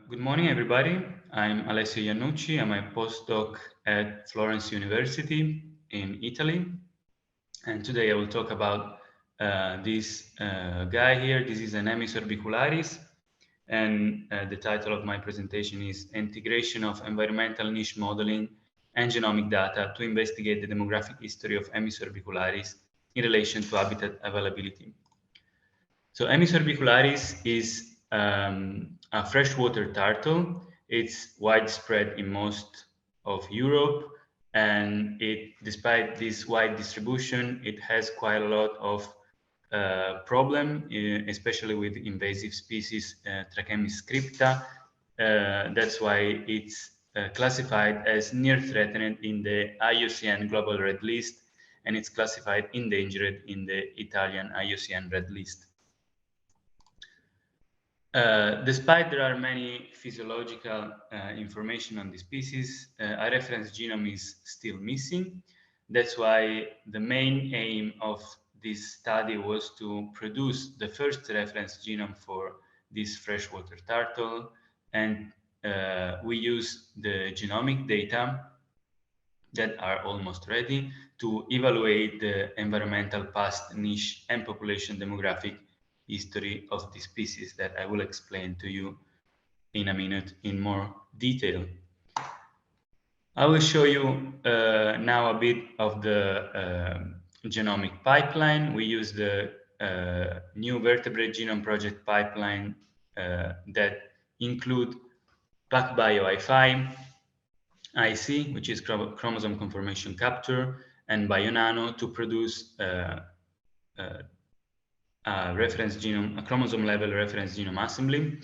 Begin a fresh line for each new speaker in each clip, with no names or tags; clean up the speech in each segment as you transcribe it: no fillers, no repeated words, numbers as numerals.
Good morning, everybody. I'm Alessio Iannucci. I'm a postdoc at Florence University in Italy. And today I will talk about this guy here. This is an Emys orbicularis. And the title of my presentation is Integration of Environmental Niche Modeling and Genomic Data to Investigate the Demographic History of Emys orbicularis in relation to habitat availability. So Emys orbicularis is a freshwater turtle. It's widespread in most of Europe, and despite this wide distribution, it has quite a lot of problem, especially with invasive species, Trachemys scripta. That's why it's classified as near threatened in the IUCN Global Red List, and it's classified endangered in the Italian IUCN Red List. Despite there are many physiological information on the species, a reference genome is still missing. That's why the main aim of this study was to produce the first reference genome for this freshwater turtle, and we use the genomic data that are almost ready to evaluate the environmental past, niche, and population demographic history of the species that I will explain to you in a minute in more detail. I will show you now a bit of the genomic pipeline. We use the new Vertebrate Genome Project pipeline that include PacBio HiFi, IC, which is chromosome conformation capture, and Bionano to produce a reference genome, a chromosome level reference genome assembly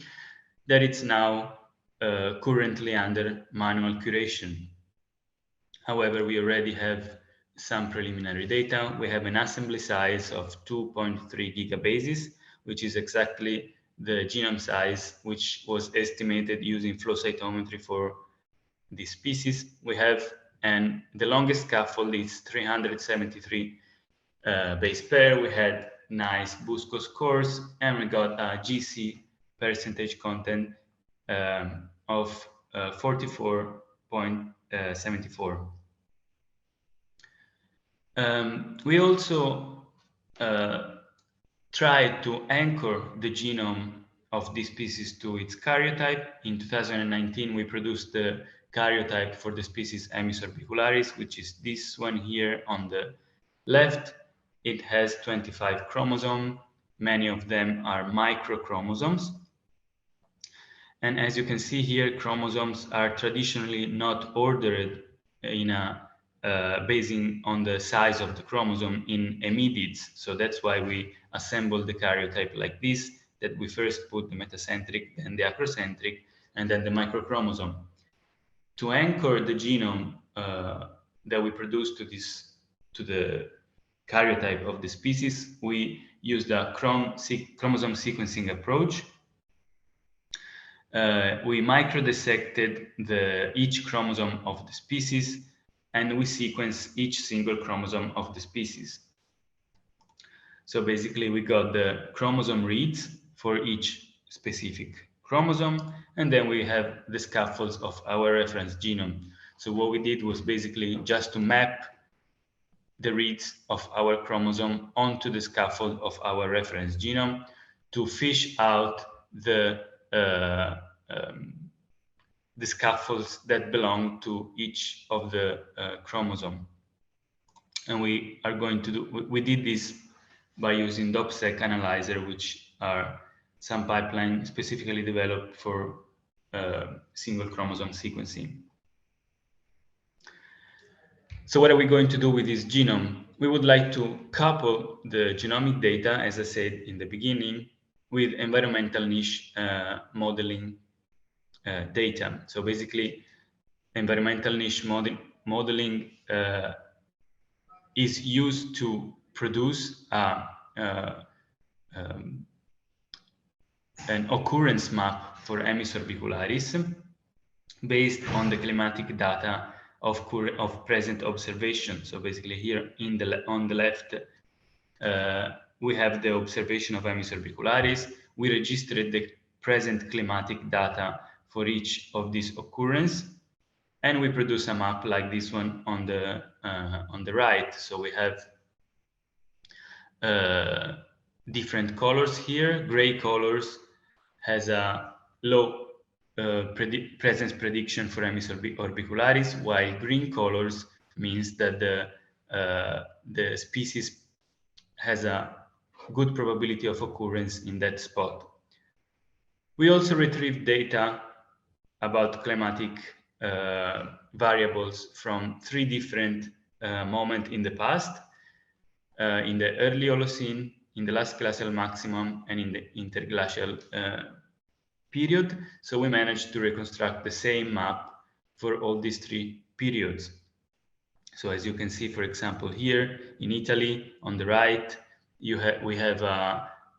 that it's now currently under manual curation. However, we already have some preliminary data. We have an assembly size of 2.3 gigabases, which is exactly the genome size which was estimated using flow cytometry for this species. We have, and the longest scaffold is 373 base pair. We had nice Busco scores, and we got a GC percentage content of 44.74. We also tried to anchor the genome of this species to its karyotype. In 2019, we produced the karyotype for the species Emys orbicularis, which is this one here on the left. It has 25 chromosomes. Many of them are microchromosomes. And as you can see here, chromosomes are traditionally not ordered in a basing on the size of the chromosome in hemidids. So that's why we assemble the karyotype like this, that we first put the metacentric, then the acrocentric, and then the microchromosome. To anchor the genome that we produce to the karyotype of the species, we use the chromosome sequencing approach. We microdissected each chromosome of the species, and we sequence each single chromosome of the species. So basically, we got the chromosome reads for each specific chromosome, and then we have the scaffolds of our reference genome. So what we did was basically just to map the reads of our chromosome onto the scaffold of our reference genome to fish out the scaffolds that belong to each of the chromosome. And we did this by using DOPSEC analyzer, which are some pipeline specifically developed for single chromosome sequencing. So what are we going to do with this genome? We would like to couple the genomic data, as I said in the beginning, with environmental niche modeling data. So basically, environmental niche modeling is used to produce an occurrence map for Emys orbicularis based on the climatic data of present observation. So basically here on the left, we have the observation of Emys orbicularis. We registered the present climatic data for each of these occurrence, and we produce a map like this one on the right. So we have different colors here. Gray colors has a low presence prediction for Emys orbicularis, while green colors means that the species has a good probability of occurrence in that spot. We also retrieve data about climatic variables from 3 different moments in the past, in the early Holocene, in the last glacial maximum, and in the interglacial period. So we managed to reconstruct the same map for all these 3 periods. So as you can see, for example, here in Italy on the right, we have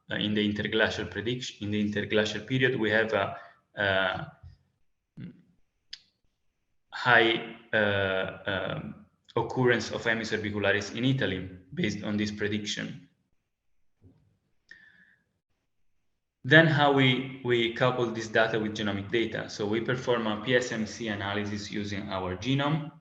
in the interglacial prediction, in the interglacial period, we have a high occurrence of Emys orbicularis in Italy based on this prediction. Then how we couple this data with genomic data. So we perform a PSMC analysis using our genome,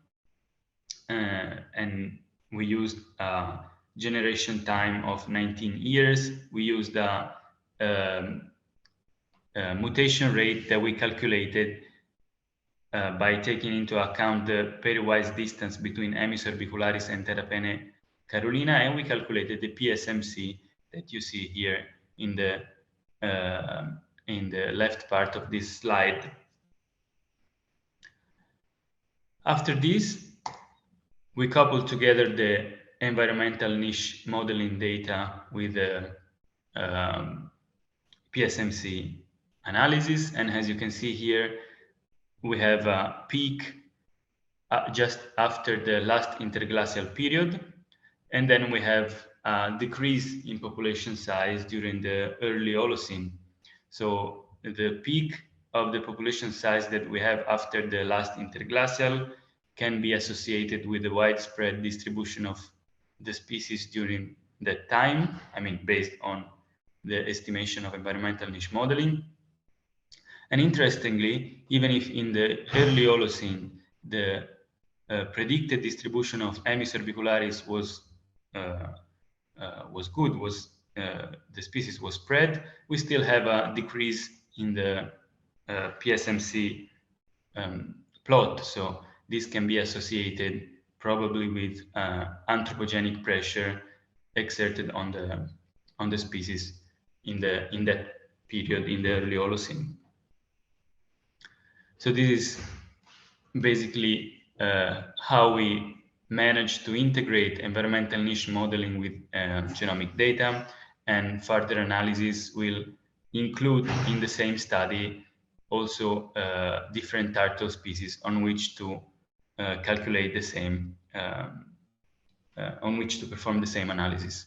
and we used a generation time of 19 years. We used a mutation rate that we calculated by taking into account the pairwise distance between Emys orbicularis and Terrapene carolina, and we calculated the PSMC that you see here in the left part of this slide. After this, we coupled together the environmental niche modeling data with the PSMC analysis, and as you can see here, we have a peak just after the last interglacial period, and then we have a decrease in population size during the early Holocene. So the peak of the population size that we have after the last interglacial can be associated with the widespread distribution of the species during that time, I mean, based on the estimation of environmental niche modeling. And interestingly, even if in the early Holocene, the predicted distribution of Emys orbicularis was good, the species was spread, we still have a decrease in the PSMC plot. So this can be associated probably with anthropogenic pressure exerted on the species in that period in the early Holocene. So this is basically how we managed to integrate environmental niche modeling with genomic data, and further analysis will include in the same study also different turtle species on which to calculate the same, on which to perform the same analysis.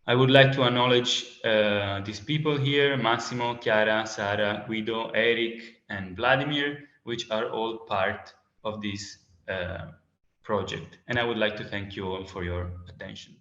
I would like to acknowledge these people here: Massimo, Chiara, Sara, Guido, Eric, and Vladimir, which are all part of this project. And I would like to thank you all for your attention.